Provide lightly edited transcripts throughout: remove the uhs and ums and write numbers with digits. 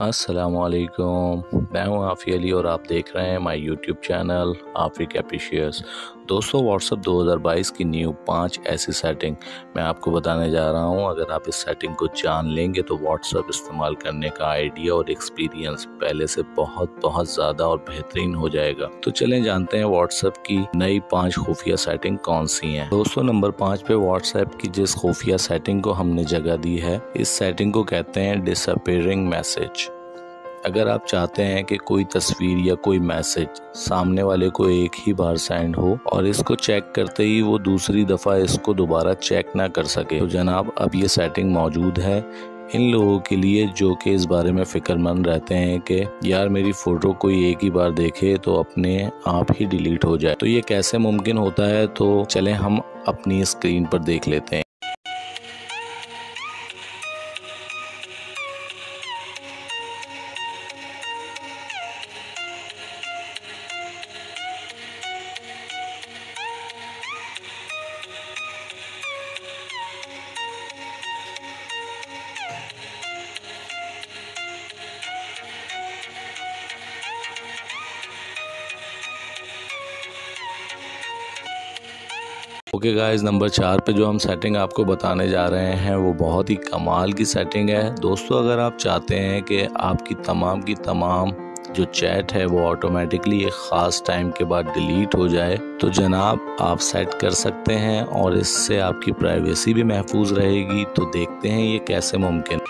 अस्सलामुअलैकुम, मैं हूं आफ़ी अली और आप देख रहे हैं माय यूट्यूब चैनल आफ़ी कैप्रिशियस। दोस्तों, व्हाट्सएप 2022 की न्यू 5 ऐसी सेटिंग मैं आपको बताने जा रहा हूं। अगर आप इस सेटिंग को जान लेंगे तो व्हाट्सएप इस्तेमाल करने का आइडिया और एक्सपीरियंस पहले से बहुत ज़्यादा और बेहतरीन हो जाएगा। तो चलें जानते हैं व्हाट्सएप की नई 5 खुफिया सेटिंग कौन सी हैं। दोस्तों, नंबर 5 पे व्हाट्सएप की जिस खुफिया सेटिंग को हमने जगह दी है, इस सेटिंग को कहते हैं डिसअपीयरिंग मैसेज। अगर आप चाहते हैं कि कोई तस्वीर या कोई मैसेज सामने वाले को एक ही बार सेंड हो और इसको चेक करते ही वो दूसरी दफ़ा इसको दोबारा चेक ना कर सके, तो जनाब अब ये सेटिंग मौजूद है इन लोगों के लिए जो कि इस बारे में फ़िक्रमंद रहते हैं कि यार मेरी फ़ोटो कोई एक ही बार देखे तो अपने आप ही डिलीट हो जाए। तो ये कैसे मुमकिन होता है, तो चलें हम अपनी स्क्रीन पर देख लेते हैं। ओके गाइस, नंबर 4 पे जो हम सेटिंग आपको बताने जा रहे हैं वो बहुत ही कमाल की सेटिंग है। दोस्तों, अगर आप चाहते हैं कि आपकी तमाम की तमाम जो चैट है वो ऑटोमेटिकली एक ख़ास टाइम के बाद डिलीट हो जाए, तो जनाब आप सेट कर सकते हैं और इससे आपकी प्राइवेसी भी महफूज रहेगी। तो देखते हैं ये कैसे मुमकिन।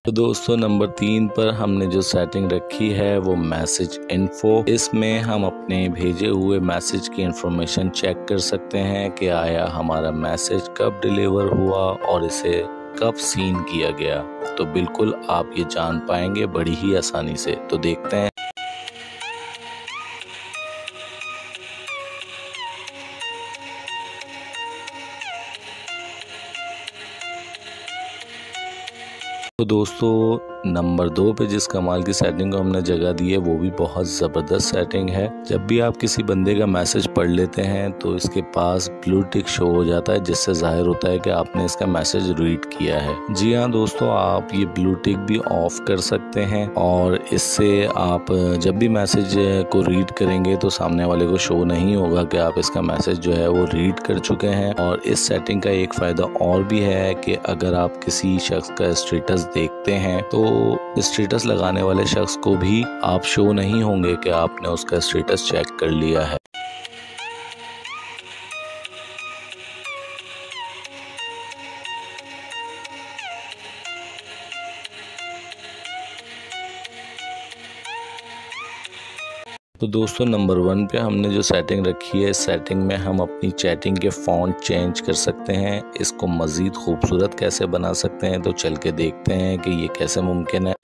तो दोस्तों, नंबर 3 पर हमने जो सेटिंग रखी है वो मैसेज इन्फो। इसमें हम अपने भेजे हुए मैसेज की इंफॉर्मेशन चेक कर सकते हैं कि आया हमारा मैसेज कब डिलीवर हुआ और इसे कब सीन किया गया। तो बिल्कुल आप ये जान पाएंगे बड़ी ही आसानी से। तो देखते हैं। तो दोस्तों, नंबर 2 पे जिस कमाल की सेटिंग को हमने जगह दी है वो भी बहुत ज़बरदस्त सेटिंग है। जब भी आप किसी बंदे का मैसेज पढ़ लेते हैं तो इसके पास ब्लू टिक शो हो जाता है, जिससे जाहिर होता है कि आपने इसका मैसेज रीड किया है। जी हाँ दोस्तों, आप ये ब्लू टिक भी ऑफ कर सकते हैं और इससे आप जब भी मैसेज को रीड करेंगे तो सामने वाले को शो नहीं होगा कि आप इसका मैसेज जो है वो रीड कर चुके हैं। और इस सेटिंग का एक फ़ायदा और भी है कि अगर आप किसी शख्स का स्टेटस देखते हैं तो स्टेटस लगाने वाले शख्स को भी आप शो नहीं होंगे कि आपने उसका स्टेटस चेक कर लिया है। तो दोस्तों, नंबर 1 पे हमने जो सेटिंग रखी है, इस सेटिंग में हम अपनी चैटिंग के फ़ॉन्ट चेंज कर सकते हैं। इसको मज़ीद खूबसूरत कैसे बना सकते हैं, तो चल के देखते हैं कि ये कैसे मुमकिन है।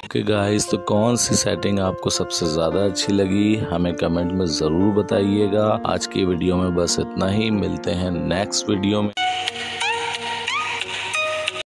ओके गाइस, तो कौन सी सेटिंग आपको सबसे ज़्यादा अच्छी लगी हमें कमेंट में ज़रूर बताइएगा। आज की वीडियो में बस इतना ही, मिलते हैं नेक्स्ट वीडियो में।